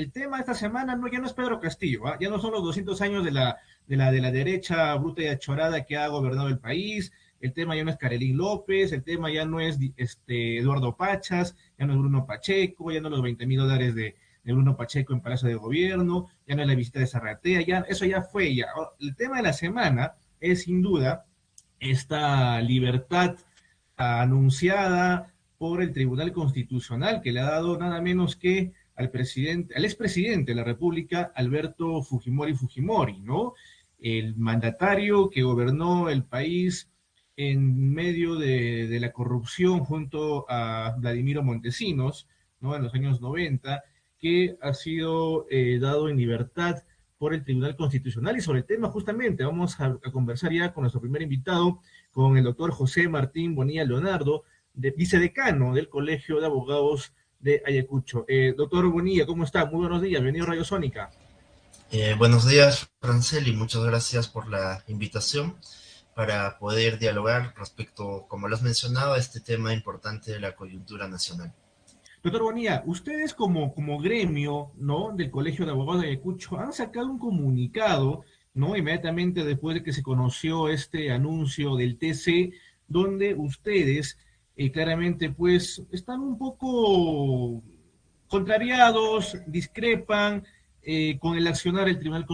el tema de esta semana ya no es Pedro Castillo, ¿ah? Ya no son los 200 años de la derecha bruta y achorada que ha gobernado el país. El tema ya no es Karelín López, el tema ya no es Eduardo Pachas, ya no es Bruno Pacheco, ya no los $20,000 de Bruno Pacheco en Palacio de Gobierno, ya no es la visita de Zarratea, ya, eso ya fue ya. El tema de la semana es sin duda esta libertad anunciada por el Tribunal Constitucional, que le ha dado nada menos que al expresidente de la República, Alberto Fujimori Fujimori, ¿no? El mandatario que gobernó el país en medio de la corrupción junto a Vladimiro Montesinos, ¿no? En los años 90, que ha sido dado en libertad por el Tribunal Constitucional. Y sobre el tema justamente vamos a conversar ya con nuestro primer invitado, con el doctor José Martín Bonilla Leonardo, vicedecano del Colegio de Abogados de Ayacucho. Doctor Bonilla, ¿cómo está? Muy buenos días, bienvenido a Radio Sónica. Buenos días, Francel, y muchas gracias por la invitación para poder dialogar respecto, como lo has mencionado, a este tema importante de la coyuntura nacional. Doctor Bonilla, ustedes como gremio, ¿no?, del Colegio de Abogados de Ayacucho han sacado un comunicado, ¿no?, inmediatamente después de que se conoció este anuncio del TC, donde ustedes claramente pues están un poco contrariados, discrepan con el accionar del Tribunal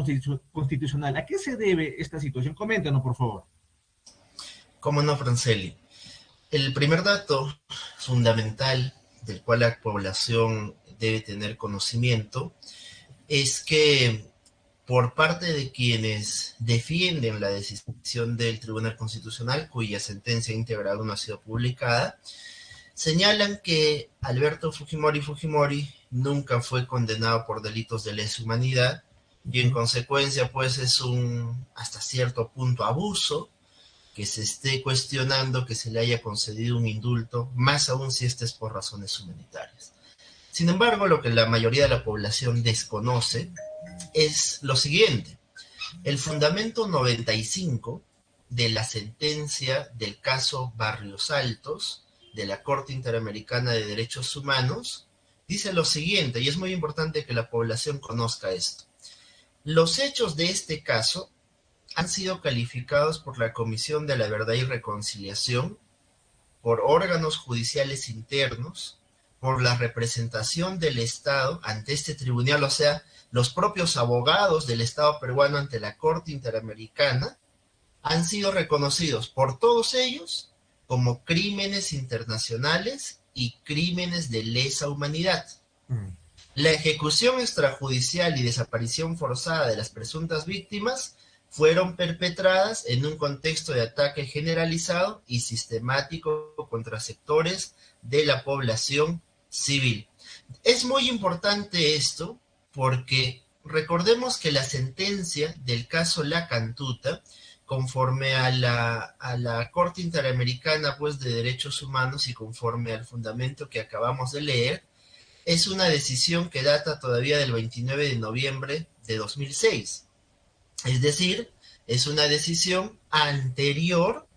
Constitucional. ¿A qué se debe esta situación? Coméntanos, por favor. ¿Cómo no, Franceli? El primer dato fundamental del cual la población debe tener conocimiento es que por parte de quienes defienden la decisión del Tribunal Constitucional, cuya sentencia íntegra aún no ha sido publicada, señalan que Alberto Fujimori Fujimori nunca fue condenado por delitos de lesa humanidad y en consecuencia pues es un hasta cierto punto abuso que se esté cuestionando que se le haya concedido un indulto, más aún si este es por razones humanitarias. Sin embargo, lo que la mayoría de la población desconoce es lo siguiente. El fundamento 95 de la sentencia del caso Barrios Altos de la Corte Interamericana de Derechos Humanos dice lo siguiente, y es muy importante que la población conozca esto. Los hechos de este caso han sido calificados por la Comisión de la Verdad y Reconciliación, por órganos judiciales internos, por la representación del Estado ante este tribunal, o sea, los propios abogados del Estado peruano ante la Corte Interamericana, han sido reconocidos por todos ellos como crímenes internacionales y crímenes de lesa humanidad. La ejecución extrajudicial y desaparición forzada de las presuntas víctimas fueron perpetradas en un contexto de ataque generalizado y sistemático contra sectores de la población civil. Es muy importante esto porque recordemos que la sentencia del caso La Cantuta, conforme a la Corte Interamericana pues, de Derechos Humanos y conforme al fundamento que acabamos de leer, es una decisión que data todavía del 29 de noviembre de 2006. Es decir, es una decisión anterior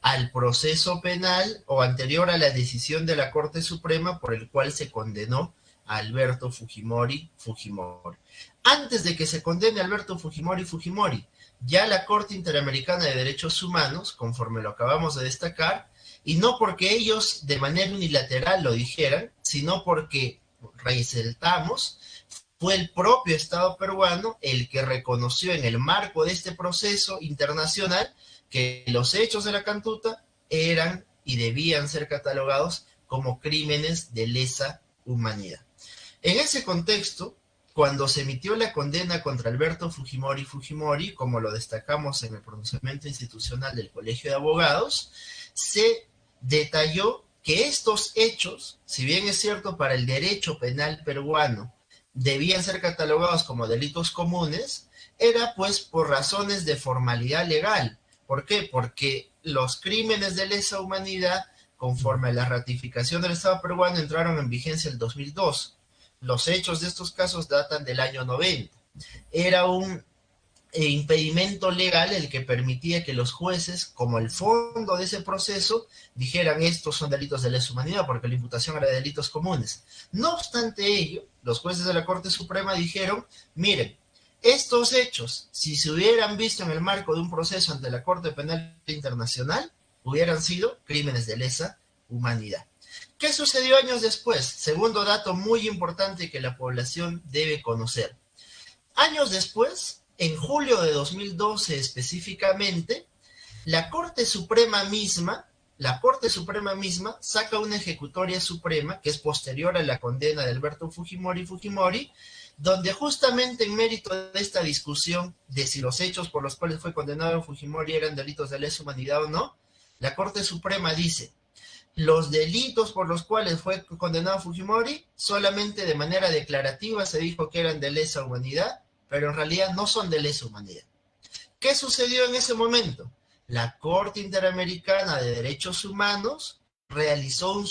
al proceso penal o anterior a la decisión de la Corte Suprema por el cual se condenó a Alberto Fujimori Fujimori. Antes de que se condene a Alberto Fujimori Fujimori, ya la Corte Interamericana de Derechos Humanos, conforme lo acabamos de destacar, y no porque ellos de manera unilateral lo dijeran, sino porque, resaltamos, fue el propio Estado peruano el que reconoció en el marco de este proceso internacional que los hechos de La Cantuta eran y debían ser catalogados como crímenes de lesa humanidad. En ese contexto, cuando se emitió la condena contra Alberto Fujimori Fujimori, como lo destacamos en el pronunciamiento institucional del Colegio de Abogados, se detalló que estos hechos, si bien es cierto para el derecho penal peruano, debían ser catalogados como delitos comunes, era pues por razones de formalidad legal. ¿Por qué? Porque los crímenes de lesa humanidad, conforme a la ratificación del Estado peruano, entraron en vigencia el 2002. Los hechos de estos casos datan del año 90. Era un impedimento legal el que permitía que los jueces, como el fondo de ese proceso, dijeran estos son delitos de lesa humanidad, porque la imputación era de delitos comunes. No obstante ello, los jueces de la Corte Suprema dijeron, miren, estos hechos, si se hubieran visto en el marco de un proceso ante la Corte Penal Internacional, hubieran sido crímenes de lesa humanidad. ¿Qué sucedió años después? Segundo dato muy importante que la población debe conocer. Años después, en julio de 2012 específicamente, la Corte Suprema misma saca una ejecutoria suprema que es posterior a la condena de Alberto Fujimori, donde justamente en mérito de esta discusión de si los hechos por los cuales fue condenado Fujimori eran delitos de lesa humanidad o no, la Corte Suprema dice, los delitos por los cuales fue condenado Fujimori solamente de manera declarativa se dijo que eran de lesa humanidad, pero en realidad no son de lesa humanidad. ¿Qué sucedió en ese momento? La Corte Interamericana de Derechos Humanos realizó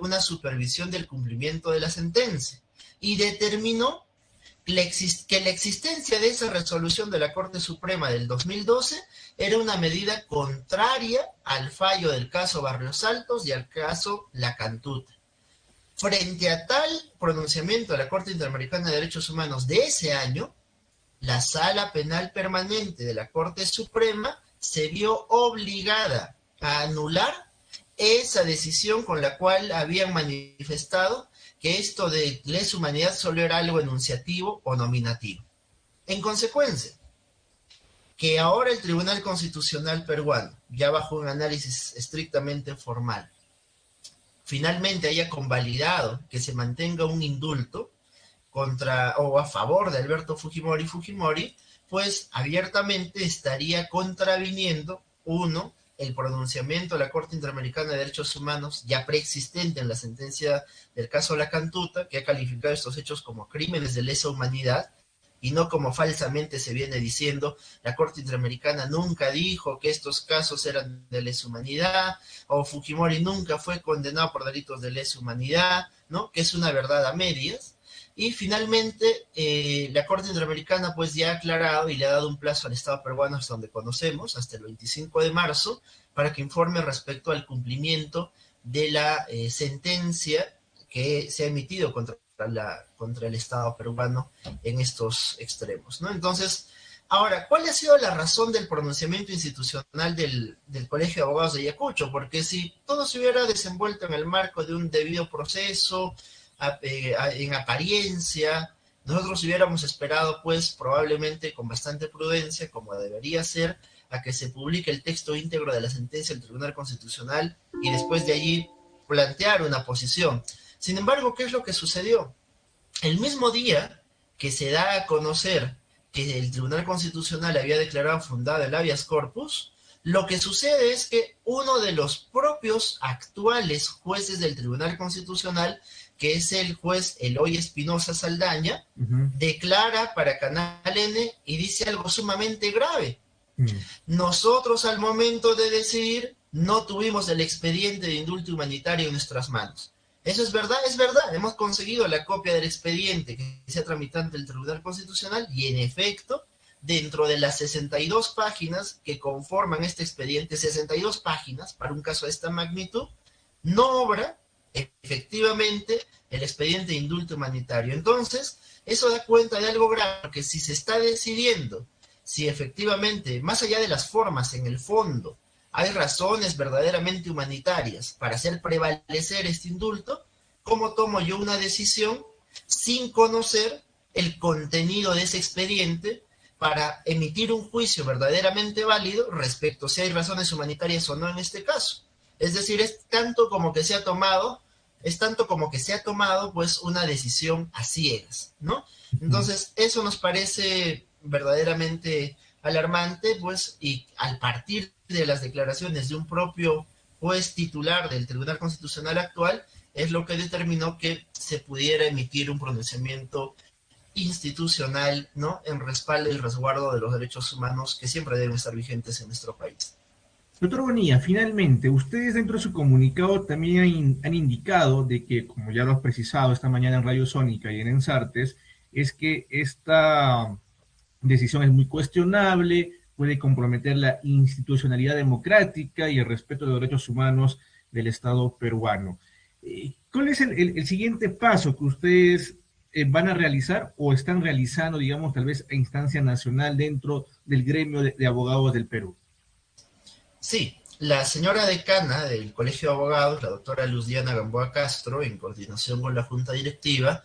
una supervisión del cumplimiento de la sentencia y determinó que la existencia de esa resolución de la Corte Suprema del 2012 era una medida contraria al fallo del caso Barrios Altos y al caso La Cantuta. Frente a tal pronunciamiento de la Corte Interamericana de Derechos Humanos de ese año, la Sala Penal Permanente de la Corte Suprema se vio obligada a anular esa decisión con la cual habían manifestado que esto de lesa humanidad solo era algo enunciativo o nominativo. En consecuencia, que ahora el Tribunal Constitucional peruano, ya bajo un análisis estrictamente formal, finalmente haya convalidado que se mantenga un indulto contra o a favor de Alberto Fujimori, pues abiertamente estaría contraviniendo, uno, el pronunciamiento de la Corte Interamericana de Derechos Humanos ya preexistente en la sentencia del caso La Cantuta, que ha calificado estos hechos como crímenes de lesa humanidad, y no como falsamente se viene diciendo, la Corte Interamericana nunca dijo que estos casos eran de lesa humanidad, o Fujimori nunca fue condenado por delitos de lesa humanidad, ¿no? Que es una verdad a medias. Y finalmente, la Corte Interamericana pues ya ha aclarado y le ha dado un plazo al Estado peruano hasta donde conocemos, hasta el 25 de marzo, para que informe respecto al cumplimiento de la sentencia que se ha emitido contra el Estado peruano en estos extremos, ¿no? Entonces, ahora, ¿cuál ha sido la razón del pronunciamiento institucional del Colegio de Abogados de Ayacucho? Porque si todo se hubiera desenvuelto en el marco de un debido proceso, en apariencia, nosotros hubiéramos esperado, pues, probablemente con bastante prudencia, como debería ser, a que se publique el texto íntegro de la sentencia del Tribunal Constitucional y después de allí plantear una posición. Sin embargo, ¿qué es lo que sucedió? El mismo día que se da a conocer que el Tribunal Constitucional había declarado fundada el habeas corpus, lo que sucede es que uno de los propios actuales jueces del Tribunal Constitucional, que es el juez Eloy Espinosa Saldaña, declara para Canal N y dice algo sumamente grave. Nosotros al momento de decidir no tuvimos el expediente de indulto humanitario en nuestras manos. Eso es verdad, hemos conseguido la copia del expediente que se ha tramitado ante el Tribunal Constitucional y en efecto, dentro de las 62 páginas que conforman este expediente, 62 páginas para un caso de esta magnitud, no obra efectivamente el expediente de indulto humanitario. Entonces, eso da cuenta de algo grave, porque si se está decidiendo si efectivamente, más allá de las formas, en el fondo, hay razones verdaderamente humanitarias para hacer prevalecer este indulto, ¿cómo tomo yo una decisión sin conocer el contenido de ese expediente para emitir un juicio verdaderamente válido respecto a si hay razones humanitarias o no en este caso? Es decir, es tanto como que se ha tomado pues una decisión a ciegas, ¿no? Entonces, eso nos parece verdaderamente alarmante, pues, y al partir de las declaraciones de un propio juez titular del Tribunal Constitucional actual, es lo que determinó que se pudiera emitir un pronunciamiento institucional, ¿no?, en respaldo y resguardo de los derechos humanos que siempre deben estar vigentes en nuestro país. Doctor Bonilla, finalmente, ustedes dentro de su comunicado también han indicado de que, como ya lo has precisado esta mañana en Radio Sónica y en Ensartes, es que decisión es muy cuestionable, puede comprometer la institucionalidad democrática y el respeto de los derechos humanos del Estado peruano. ¿Cuál es el siguiente paso que ustedes van a realizar o están realizando, digamos, tal vez a instancia nacional dentro del gremio de abogados del Perú? Sí, la señora decana del Colegio de Abogados, la doctora Luz Diana Gamboa Castro, en coordinación con la Junta Directiva,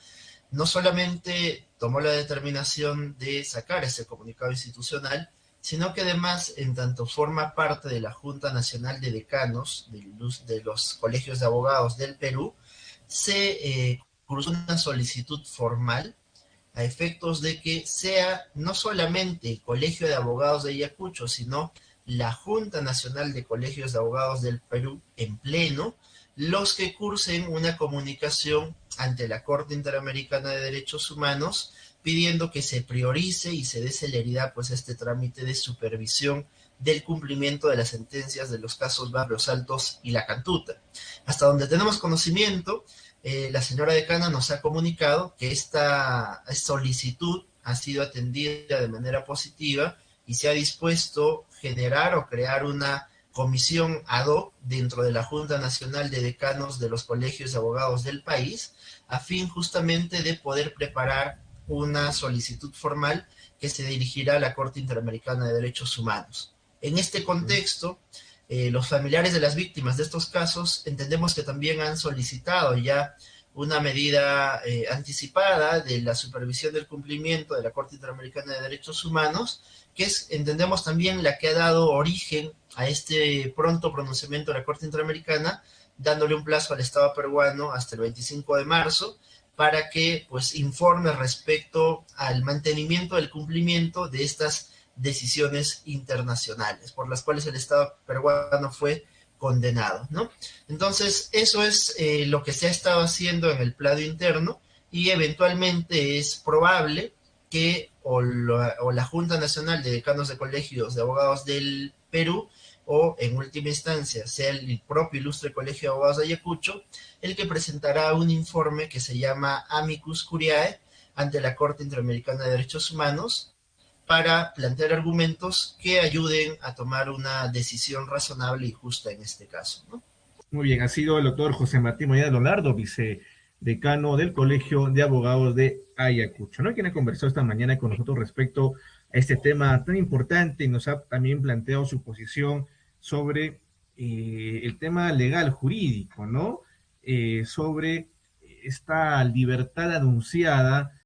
no solamente tomó la determinación de sacar ese comunicado institucional, sino que además, en tanto forma parte de la Junta Nacional de Decanos de los Colegios de Abogados del Perú, se cruzó una solicitud formal a efectos de que sea no solamente el Colegio de Abogados de Ayacucho, sino la Junta Nacional de Colegios de Abogados del Perú en pleno, los que cursen una comunicación ante la Corte Interamericana de Derechos Humanos pidiendo que se priorice y se dé celeridad pues a este trámite de supervisión del cumplimiento de las sentencias de los casos Barrios Altos y La Cantuta. Hasta donde tenemos conocimiento, la señora decana nos ha comunicado que esta solicitud ha sido atendida de manera positiva y se ha dispuesto generar o crear una comisión ad hoc dentro de la Junta Nacional de Decanos de los Colegios de Abogados del país, a fin justamente de poder preparar una solicitud formal que se dirigirá a la Corte Interamericana de Derechos Humanos. En este contexto, los familiares de las víctimas de estos casos entendemos que también han solicitado ya una medida anticipada de la supervisión del cumplimiento de la Corte Interamericana de Derechos Humanos, que es, entendemos también, la que ha dado origen a este pronto pronunciamiento de la Corte Interamericana, dándole un plazo al Estado peruano hasta el 25 de marzo para que pues informe respecto al mantenimiento del cumplimiento de estas decisiones internacionales por las cuales el Estado peruano fue condenado, ¿no? Entonces, eso es lo que se ha estado haciendo en el plano interno y eventualmente es probable que o la Junta Nacional de Decanos de Colegios de Abogados del Perú o en última instancia sea el propio Ilustre Colegio de Abogados de Ayacucho el que presentará un informe que se llama Amicus Curiae ante la Corte Interamericana de Derechos Humanos para plantear argumentos que ayuden a tomar una decisión razonable y justa en este caso, ¿no? Muy bien, ha sido el doctor José Martín Moya Leonardo, vicedecano del Colegio de Abogados de Ayacucho, ¿no? Quien ha conversado esta mañana con nosotros respecto a este tema tan importante y nos ha también planteado su posición sobre el tema legal jurídico, ¿no? Sobre esta libertad anunciada